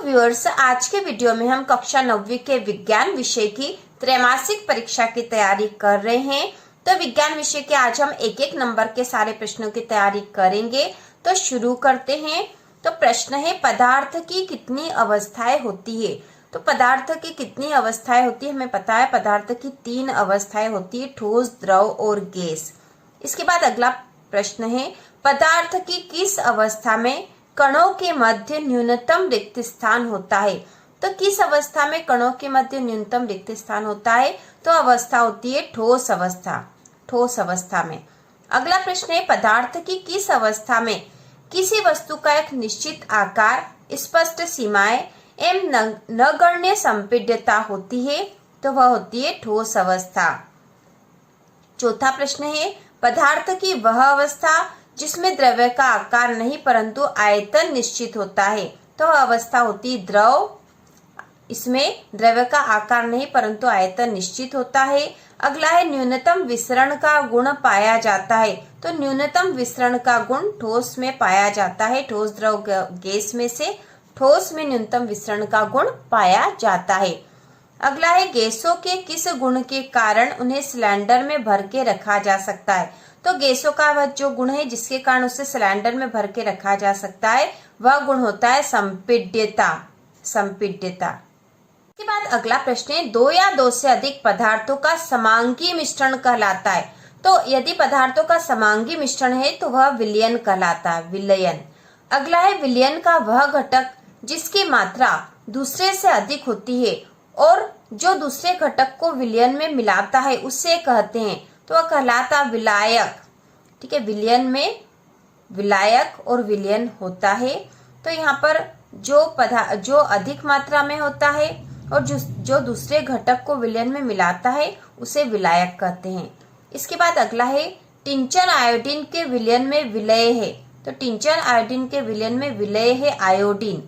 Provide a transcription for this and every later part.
Viewers, आज के video में हम कक्षा 9वीं के विज्ञान विषय की त्रैमासिक परीक्षा की तैयारी कर रहे हैं। तो विज्ञान विषय के आज हम एक एक नंबर के सारे प्रश्नों की तैयारी करेंगे। तो शुरू करते हैं। तो प्रश्न है, पदार्थ की कितनी अवस्थाएं होती है। तो पदार्थ की कितनी अवस्थाएं होती है, हमें पता है पदार्थ की 3 अवस्थाएं होती है, ठोस, द्रव और गैस। इसके बाद अगला प्रश्न है, पदार्थ की किस अवस्था में कणों के मध्य न्यूनतम रिक्त स्थान होता है। तो किस अवस्था में कणों के मध्य न्यूनतम रिक्त स्थान होता है, तो अवस्था होती है ठोस अवस्था, ठोस अवस्था में। अगला प्रश्न है, पदार्थ की किस अवस्था में किसी वस्तु का एक निश्चित आकार, स्पष्ट सीमाएं एवं नगण्य संपीड्यता होती है, तो वह होती है ठोस अवस्था। चौथा प्रश्न है, पदार्थ की वह अवस्था जिसमें द्रव्य का आकार नहीं परंतु आयतन निश्चित होता है, तो वह अवस्था होती है द्रव। इसमें द्रव्य का आकार नहीं परंतु आयतन निश्चित होता है। अगला है, न्यूनतम विसरण का गुण पाया जाता है। तो न्यूनतम विसरण का गुण ठोस में पाया जाता है, ठोस, द्रव, गैस में से ठोस में न्यूनतम विसरण का गुण पाया जाता है। अगला है, गैसों के किस गुण के कारण उन्हें सिलेंडर में भर के रखा जा सकता है। तो गैसों का वह जो गुण है जिसके कारण उसे सिलेंडर में भर के रखा जा सकता है, वह गुण होता है संपीड्यता, संपीड्यता। इसके बाद अगला प्रश्न है, 2 या 2 से अधिक पदार्थों का समांगी मिश्रण कहलाता है। तो यदि पदार्थों का समांगी मिश्रण है तो वह विलयन कहलाता है, विलयन। अगला है, विलयन का वह घटक जिसकी मात्रा दूसरे से अधिक होती है और जो दूसरे घटक को विलयन में मिलाता है उसे कहते हैं, तो वह कहलाता विलायक। ठीक है, विलयन में विलायक और विलयन होता है। तो यहाँ पर जो अधिक मात्रा में होता है और जो दूसरे घटक को विलयन में मिलाता है उसे विलायक कहते हैं। इसके बाद अगला है, टिंचर आयोडीन के विलयन में विलय है। तो टिंचर आयोडीन के विलयन में विलय है आयोडीन,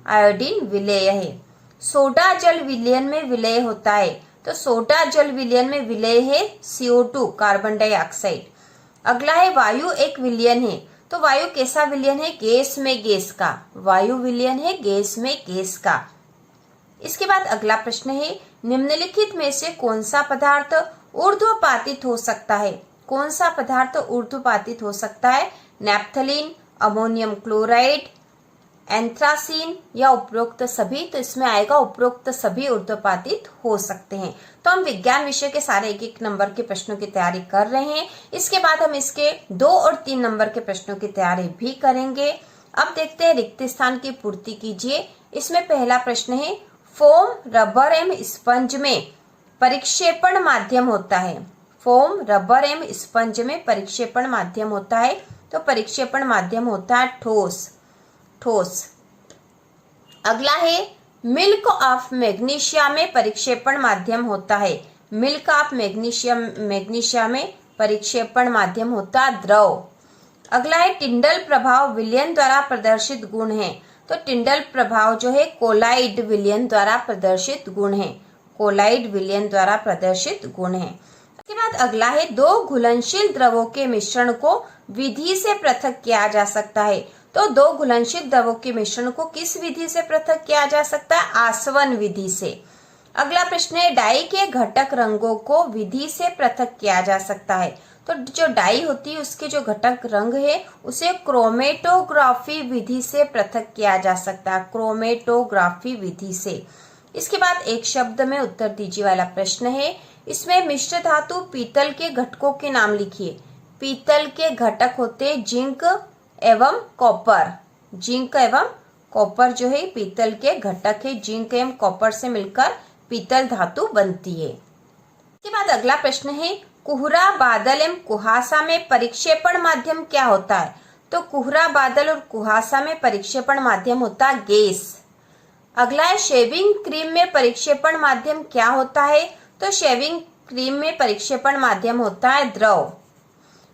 आयोडीन विलय है। सोडा जल विलयन में विलय होता है। तो सोडा जल विलयन में विलय है CO2, कार्बन डाइऑक्साइड। अगला है, वायु एक विलयन है। तो वायु कैसा विलयन है, गैस में गैस का, वायु विलयन है गैस में गैस का। इसके बाद अगला प्रश्न है, निम्नलिखित में से कौन सा पदार्थ ऊर्ध्वपातित हो सकता है। कौन सा पदार्थ ऊर्ध्वपातित हो सकता है, नैप्थलीन, अमोनियम क्लोराइड, एंथ्रासीन या उपरोक्त सभी। तो इसमें आएगा उपरोक्त सभी ऊर्ध्वपातित हो सकते हैं। तो हम विज्ञान विषय के सारे एक एक नंबर के प्रश्नों की तैयारी कर रहे हैं। इसके बाद हम इसके 2 और 3 नंबर के प्रश्नों की तैयारी भी करेंगे। अब देखते हैं, रिक्त स्थान की पूर्ति कीजिए। इसमें पहला प्रश्न है, फोम, रबर एवं स्पंज में परिक्षेपण माध्यम होता है। फोम, रबर एवं स्पंज में परिक्षेपण माध्यम होता है। तो परिक्षेपण माध्यम होता है ठोस, ठोस। अगला है, मिल्क ऑफ मैग्नीशिया में परिक्षेपण माध्यम होता है। मिल्क ऑफ मैग्नीशिया में परिक्षेपण माध्यम होता है द्रव। अगला है, टिंडल प्रभाव विलयन द्वारा प्रदर्शित गुण है। तो टिंडल प्रभाव जो है कोलाइड विलयन द्वारा प्रदर्शित गुण है, कोलाइड विलयन द्वारा प्रदर्शित गुण है। इसके बाद अगला है, 2 घुलनशील द्रवों के मिश्रण को विधि से पृथक किया जा सकता है। तो 2 घुलनशील द्रवों के मिश्रण को किस विधि से पृथक किया जा सकता है, आसवन विधि से। अगला प्रश्न है, डाई के घटक रंगों को विधि से पृथक किया जा सकता है। तो जो डाई होती है उसके जो घटक रंग है उसे क्रोमेटोग्राफी विधि से पृथक किया जा सकता है, क्रोमेटोग्राफी विधि से। इसके बाद एक शब्द में उत्तर दीजिए वाला प्रश्न है, इसमें मिश्र धातु पीतल के घटकों के नाम लिखिए। पीतल के घटक होते जिंक एवं कॉपर। जिंक एवं कॉपर जो है पीतल के घटक है, जिंक एवं कॉपर से मिलकर पीतल धातु बनती है। इसके बाद अगला प्रश्न है, कोहरा, बादल एवं कुहासा में परिक्षेपण माध्यम क्या होता है। तो कोहरा, बादल और कुहासा में परिक्षेपण माध्यम होता है गैस। अगला है, शेविंग क्रीम में परिक्षेपण माध्यम क्या होता है। तो शेविंग क्रीम में परिक्षेपण माध्यम होता है द्रव।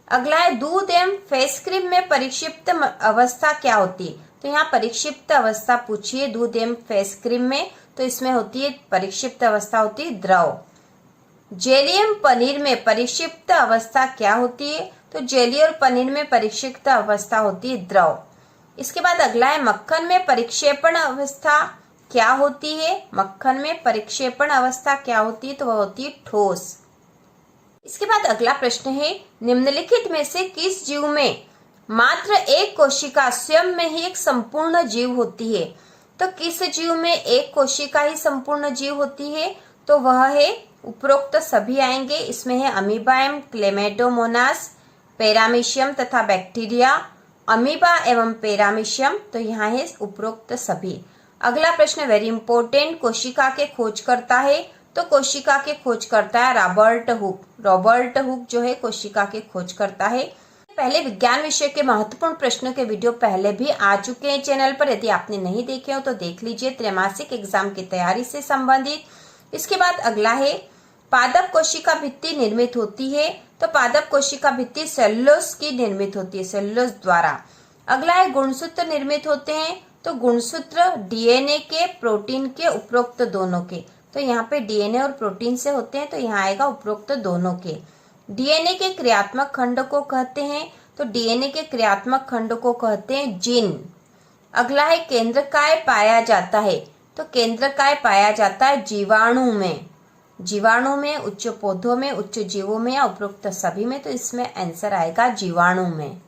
अगला है, दूध एवं फेस क्रीम में परिक्षिप्त अवस्था क्या होती है। तो यहाँ परिक्षिप्त अवस्था पूछिए दूध एवं फेस क्रीम में, तो इसमें होती है परिक्षिप्त अवस्था होती है द्रव। जेली एवं पनीर में परिक्षिप्त अवस्था क्या होती है। तो जेली और पनीर में परिक्षिप्त अवस्था होती है द्रव। इसके बाद अगला है, मक्खन में परिक्षेपण अवस्था क्या होती है? मक्खन में परिक्षेपण अवस्था क्या होती है? तो वह होती है ठोस। इसके बाद अगला प्रश्न है, निम्नलिखित में से किस जीव में मात्र एक कोशिका स्वयं में ही एक संपूर्ण जीव होती है? तो किस जीव में एक कोशिका ही संपूर्ण जीव होती है? तो वह है, उपरोक्त सभी आएंगे। इसमें है अमीबाएम, क्लेमेडोमोनास, पैरामीशियम तथा बैक्टीरिया। अमीबा एवं पैरामीशियम, तो यहाँ है उपरोक्त सभी। अगला प्रश्न वेरी इंपॉर्टेंट, कोशिका के खोज करता है? तो कोशिका के खोज करता है रॉबर्ट हुक। रॉबर्ट हुक जो है कोशिका के खोज करता है। पहले विज्ञान विषय के महत्वपूर्ण प्रश्नों के वीडियो पहले भी आ चुके हैं चैनल पर, यदि आपने नहीं देखे हो तो देख लीजिए, त्रैमासिक एग्जाम की तैयारी से संबंधित। इसके बाद अगला है, पादप कोशिका भित्ति निर्मित होती है? तो पादप कोशिका भित्ति सेलुलोज की निर्मित होती है, सेलुलोज द्वारा। अगला है, गुणसूत्र निर्मित होते हैं? तो गुणसूत्र डीएनए के, प्रोटीन के, उपरोक्त दोनों के। तो यहाँ पे डीएनए और प्रोटीन से होते हैं, तो यहाँ आएगा उपरोक्त दोनों के। डीएनए के क्रियात्मक खंड को कहते हैं? तो डीएनए के क्रियात्मक खंड को कहते हैं जीन। अगला है, केंद्रकाय पाया जाता है? तो केंद्रकाय पाया जाता है जीवाणु में। जीवाणु में, उच्च पौधों में, उच्च जीवों में या उपरोक्त सभी में? तो इसमें आंसर आएगा जीवाणु में।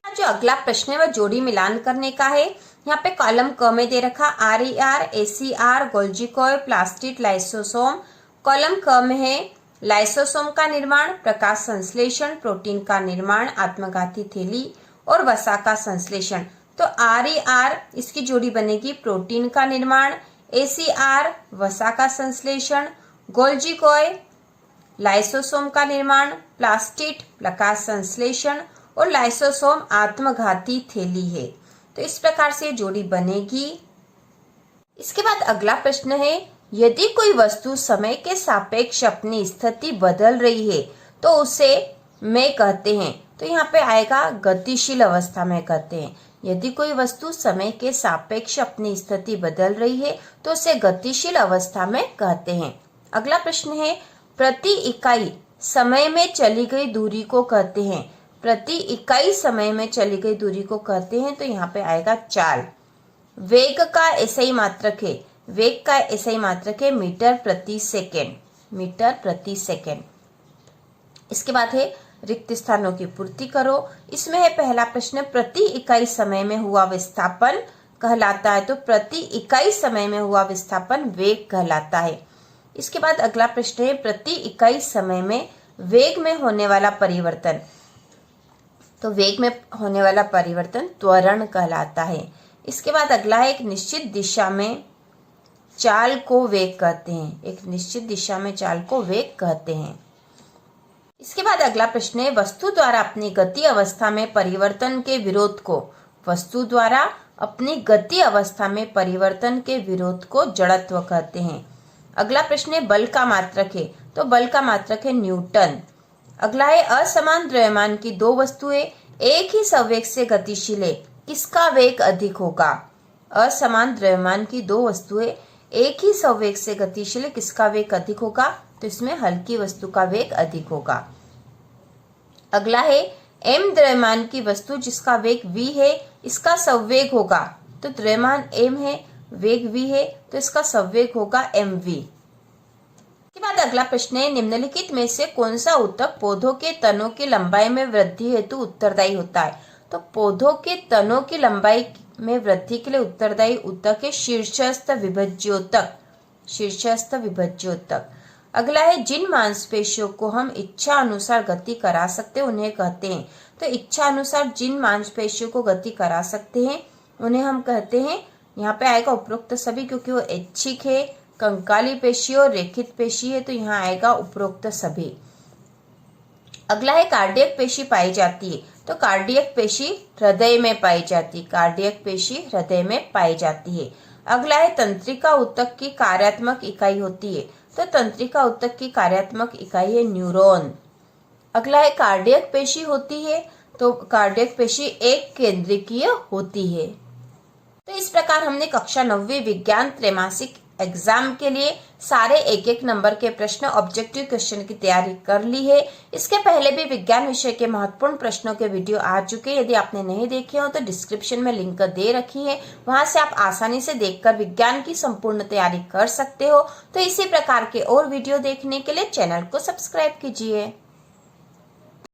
जो अगला प्रश्न है वह जोड़ी मिलान करने का है। यहाँ पे कॉलम क में दे रखा RER, ACR, Golgi coil, plastid, lysosome. Column क में है लाइसोसोम का निर्माण, प्रकाश संश्लेषण, प्रोटीन का निर्माण, आत्मघाती थैली और वसा का संश्लेषण। तो RER इसकी जोड़ी बनेगी प्रोटीन का निर्माण, ACR वसा का संश्लेषण, गोल्जी कॉइल लाइसोसोम का निर्माण, प्लास्टिड प्रकाश संश्लेषण और लाइसोसोम आत्मघाती थैली है। तो इस प्रकार से जोड़ी बनेगी। इसके बाद अगला प्रश्न है, यदि कोई वस्तु समय के सापेक्ष अपनी स्थिति बदल रही है तो उसे में कहते हैं? तो यहाँ पे आएगा गतिशील अवस्था में कहते हैं। यदि कोई वस्तु समय के सापेक्ष अपनी स्थिति बदल रही है तो उसे गतिशील अवस्था में कहते हैं। अगला प्रश्न है, प्रति इकाई समय में चली गई दूरी को कहते हैं? प्रति इकाई समय में चली गई दूरी को कहते हैं? तो यहाँ पे आएगा चाल। वेग का एसआई मात्रक है? वेग का एसआई मात्रक है मीटर प्रति सेकेंड, मीटर प्रति सेकेंड। इसके बाद है रिक्त स्थानों की पूर्ति करो। इसमें है पहला प्रश्न, प्रति इकाई समय में हुआ विस्थापन कहलाता है? तो प्रति इकाई समय में हुआ विस्थापन वेग कहलाता है। इसके बाद अगला प्रश्न है, प्रति इकाई समय में वेग में होने वाला परिवर्तन? तो वेग में होने वाला परिवर्तन त्वरण कहलाता है। इसके बाद अगला है, एक निश्चित दिशा में चाल को वेग कहते हैं? एक निश्चित दिशा में चाल को वेग कहते हैं। इसके बाद अगला प्रश्न है, वस्तु द्वारा अपनी गति अवस्था में परिवर्तन के विरोध को? वस्तु द्वारा अपनी गति अवस्था में परिवर्तन के विरोध को जड़त्व कहते हैं। अगला प्रश्न है, बल का मात्रक है? तो बल का मात्रक है न्यूटन। अगला है, असमान द्रव्यमान की दो वस्तुएं एक ही संवेग से गतिशील है, किसका वेग अधिक होगा? असमान द्रव्यमान की दो वस्तुएं एक ही संवेग से गतिशील है, किसका वेग अधिक होगा? तो इसमें हल्की वस्तु का वेग अधिक होगा। अगला है, m द्रव्यमान की वस्तु जिसका वेग v है, इसका संवेग होगा? तो द्रव्यमान m है, वेग v है, तो इसका संवेग होगा mv। के बाद अगला प्रश्न है, निम्नलिखित में से कौन सा ऊतक पौधों के तनों की लंबाई में वृद्धि हेतु उत्तरदायी होता है? तो पौधों के तनों की लंबाई में वृद्धि के लिए उत्तरदायी ऊतक है शीर्षस्थ विभज्योतक, शीर्षस्थ विभज्योतक। अगला है, जिन मांसपेशियों को हम इच्छा अनुसार गति करा सकते हैं उन्हें कहते हैं? तो इच्छा अनुसार जिन मांसपेशियों को गति करा सकते हैं उन्हें हम कहते हैं, यहाँ पे आएगा उपरोक्त सभी, क्योंकि वो ऐच्छिक है, कंकाली पेशी और रेखित पेशी है, तो यहाँ आएगा उपरोक्त सभी। अगला है, कार्डियक पेशी पाई जाती है? तो कार्डियक पेशी हृदय में पाई जाती है, कार्डियक पेशी हृदय में पाई जाती है। अगला है, तंत्रिका ऊतक की कार्यात्मक इकाई होती है? तो तंत्रिका ऊतक की कार्यात्मक इकाई है न्यूरॉन। अगला है, कार्डियक पेशी होती है? तो कार्डियक पेशी एक केंद्रिकीय होती है। तो इस प्रकार हमने कक्षा 9वीं विज्ञान त्रैमासिक एग्जाम के लिए सारे एक एक नंबर के प्रश्न ऑब्जेक्टिव क्वेश्चन की तैयारी कर ली है। इसके पहले भी विज्ञान विषय के महत्वपूर्ण प्रश्नों के वीडियो आ चुके हैं। यदि आपने नहीं देखे हो तो डिस्क्रिप्शन में लिंक दे रखी है, वहां से आप आसानी से देखकर विज्ञान की संपूर्ण तैयारी कर सकते हो। तो इसी प्रकार के और वीडियो देखने के लिए चैनल को सब्सक्राइब कीजिए।